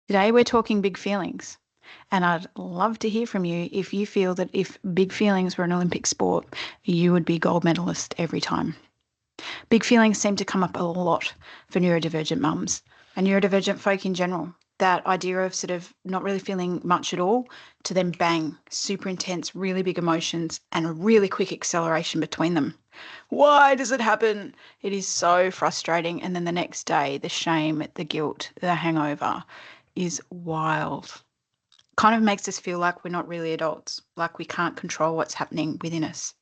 Today we're talking big feelings, and I'd love to hear from you if you feel that if big feelings were an Olympic sport, you would be gold medalist every time. Big feelings seem to come up a lot for neurodivergent mums and neurodivergent folk in general. That idea of sort of not really feeling much at all to then bang, super intense, really big emotions and a really quick acceleration between them. Why does it happen? It is so frustrating. And then the next day, the shame, the guilt, the hangover is wild. Kind of makes us feel like we're not really adults, like we can't control what's happening within us.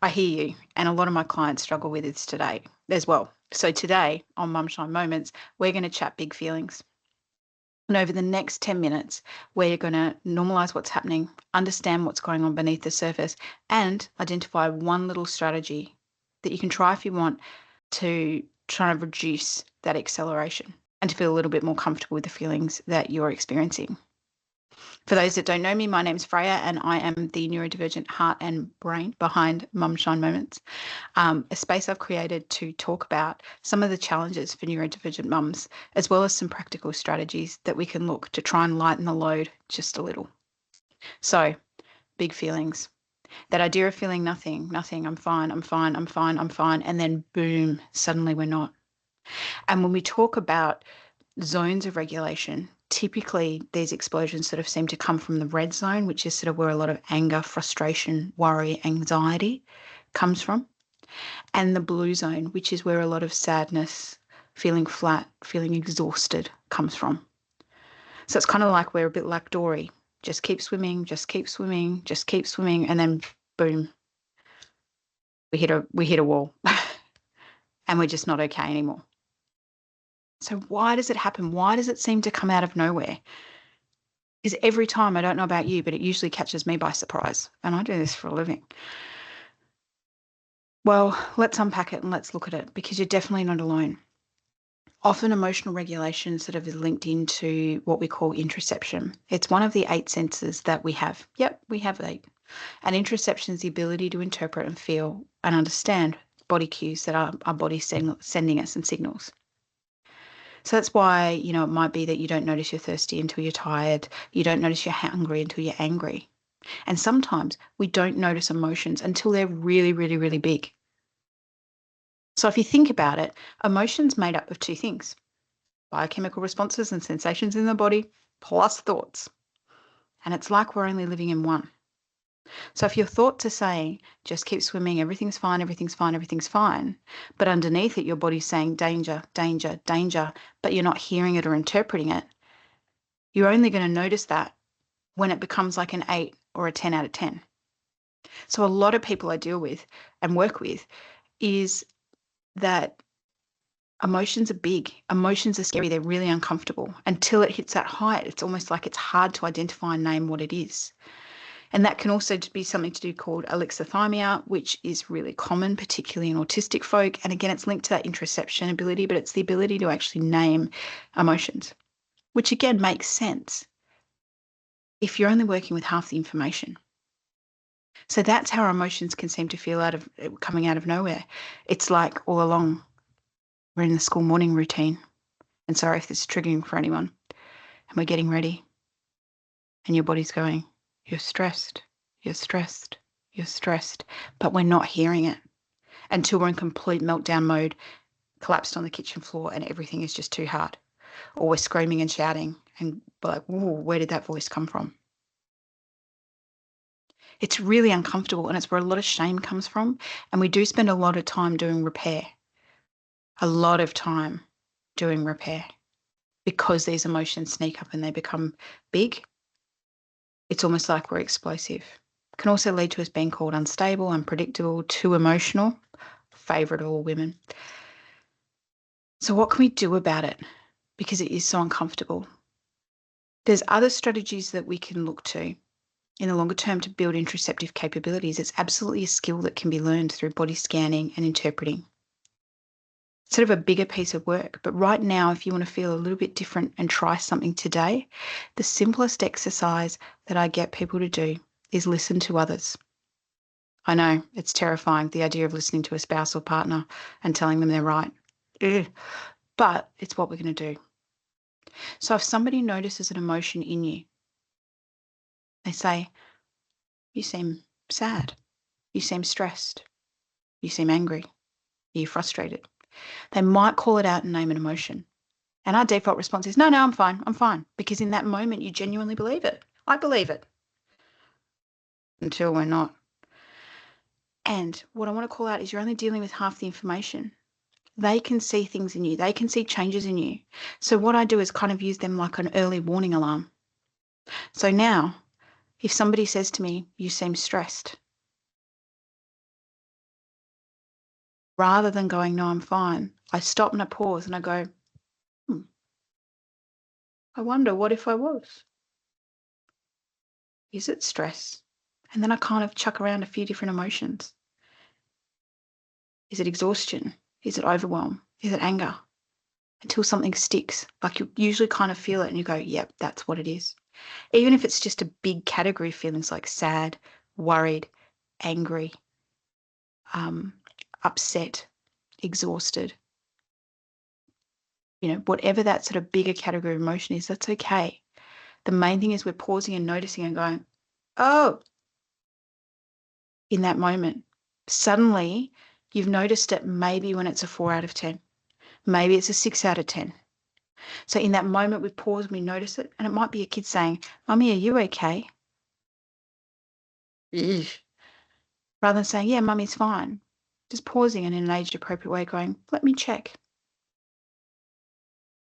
I hear you, and a lot of my clients struggle with this today as well. So today on Mumshine Moments, we're going to chat big feelings. And over the next 10 minutes, we're going to normalize what's happening, understand what's going on beneath the surface, and identify one little strategy that you can try if you want to try and reduce that acceleration and to feel a little bit more comfortable with the feelings that you're experiencing. For those that don't know me, my name's Freya and I am the neurodivergent heart and brain behind Mumshine Moments, a space I've created to talk about some of the challenges for neurodivergent mums, as well as some practical strategies that we can look to try and lighten the load just a little. So, big feelings. That idea of feeling nothing, I'm fine, and then boom, suddenly we're not. And when we talk about zones of regulation, typically these explosions sort of seem to come from the red zone, which is sort of where a lot of anger, frustration, worry, anxiety comes from, and the blue zone, which is where a lot of sadness, feeling flat, feeling exhausted comes from. So it's kind of like we're a bit like Dory. Just keep swimming, just keep swimming, just keep swimming, and then boom, we hit a wall and we're just not okay anymore. So why does it happen? Why does it seem to come out of nowhere? Because every time, I don't know about you, but it usually catches me by surprise. And I do this for a living. Well, let's unpack it and let's look at it because you're definitely not alone. Often emotional regulation sort of is linked into what we call interoception. It's one of the 8 senses that we have. Yep, we have 8. And interoception is the ability to interpret and feel and understand body cues that our body sending us and signals. So that's why, it might be that you don't notice you're thirsty until you're tired. You don't notice you're hungry until you're angry. And sometimes we don't notice emotions until they're really, really, really big. So if you think about it, emotions made up of 2 things: biochemical responses and sensations in the body, plus thoughts. And it's like we're only living in one. So if your thoughts are saying, just keep swimming, everything's fine, everything's fine, everything's fine, but underneath it, your body's saying danger, danger, danger, but you're not hearing it or interpreting it, you're only going to notice that when it becomes like an 8 or a 10 out of 10. So a lot of people I deal with and work with is that emotions are big, emotions are scary, they're really uncomfortable. Until it hits that height, it's almost like it's hard to identify and name what it is. And that can also be something to do called alexithymia, which is really common, particularly in autistic folk. And again, it's linked to that interoception ability, but it's the ability to actually name emotions, which again makes sense if you're only working with half the information. So that's how our emotions can seem to feel coming out of nowhere. It's like all along we're in the school morning routine. And sorry if this is triggering for anyone. And we're getting ready. And your body's going, you're stressed, you're stressed, you're stressed. But we're not hearing it until we're in complete meltdown mode, collapsed on the kitchen floor, and everything is just too hard. Or we're screaming and shouting and like, whoa, where did that voice come from? It's really uncomfortable, and it's where a lot of shame comes from. And we do spend a lot of time doing repair. A lot of time doing repair because these emotions sneak up and they become big. It's almost like we're explosive. It can also lead to us being called unstable, unpredictable, too emotional, favourite of all women. So what can we do about it? Because it is so uncomfortable. There's other strategies that we can look to in the longer term to build interoceptive capabilities. It's absolutely a skill that can be learned through body scanning and interpreting. It's sort of a bigger piece of work, but right now, if you want to feel a little bit different and try something today, the simplest exercise that I get people to do is listen to others. I know, it's terrifying, the idea of listening to a spouse or partner and telling them they're right. Ugh. But it's what we're going to do. So if somebody notices an emotion in you, they say, you seem sad, you seem stressed, you seem angry, you're frustrated. They might call it out and name an emotion. And our default response is, no, I'm fine. Because in that moment, you genuinely believe it. I believe it. Until we're not. And what I want to call out is you're only dealing with half the information. They can see things in you. They can see changes in you. So what I do is kind of use them like an early warning alarm. So now, if somebody says to me, you seem stressed, rather than going, no, I'm fine, I stop and I pause and I go, I wonder, what if I was? Is it stress? And then I kind of chuck around a few different emotions. Is it exhaustion? Is it overwhelm? Is it anger? Until something sticks. Like you usually kind of feel it and you go, yep, that's what it is. Even if it's just a big category of feelings like sad, worried, angry, upset, exhausted, whatever that sort of bigger category of emotion is, that's okay. The main thing is we're pausing and noticing and going, oh, in that moment. Suddenly you've noticed it maybe when it's a 4 out of 10. Maybe it's a 6 out of 10. So in that moment, we pause and we notice it. And it might be a kid saying, Mummy, are you okay? Ugh. Rather than saying, yeah, Mummy's fine. Just pausing and in an age-appropriate way going, let me check.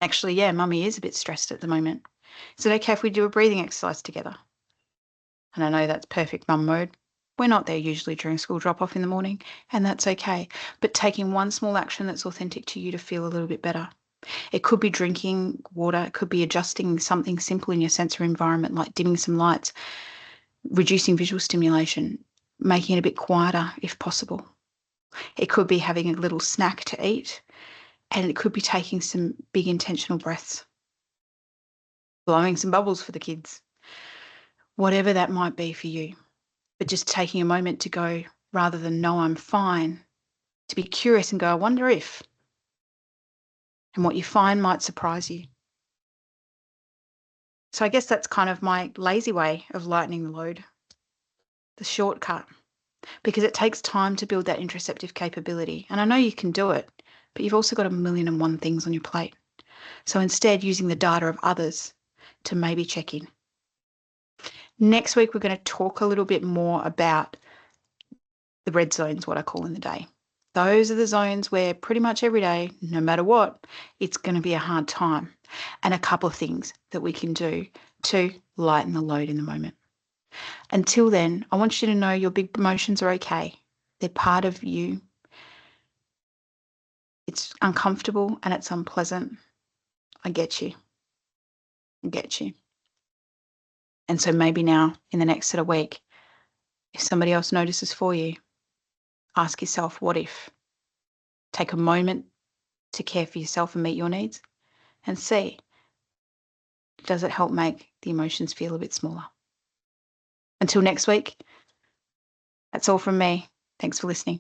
Actually, yeah, Mummy is a bit stressed at the moment. Is it okay if we do a breathing exercise together? And I know that's perfect mum mode. We're not there usually during school drop-off in the morning, and that's okay. But taking one small action that's authentic to you to feel a little bit better. It could be drinking water. It could be adjusting something simple in your sensory environment, like dimming some lights, reducing visual stimulation, making it a bit quieter if possible. It could be having a little snack to eat, and it could be taking some big intentional breaths, blowing some bubbles for the kids, whatever that might be for you. But just taking a moment to go, rather than no, I'm fine, to be curious and go, I wonder if, and what you find might surprise you. So I guess that's kind of my lazy way of lightening the load, the shortcut, because it takes time to build that interoceptive capability. And I know you can do it, but you've also got 1,000,001 things on your plate. So instead, using the data of others to maybe check in. Next week, we're going to talk a little bit more about the red zones, what I call in the day. Those are the zones where pretty much every day, no matter what, it's going to be a hard time. And a couple of things that we can do to lighten the load in the moment. Until then, I want you to know your big emotions are okay. They're part of you. It's uncomfortable and it's unpleasant. I get you. I get you. And so maybe now, in the next sort of week, if somebody else notices for you, ask yourself, what if? Take a moment to care for yourself and meet your needs and see, does it help make the emotions feel a bit smaller? Until next week, that's all from me. Thanks for listening.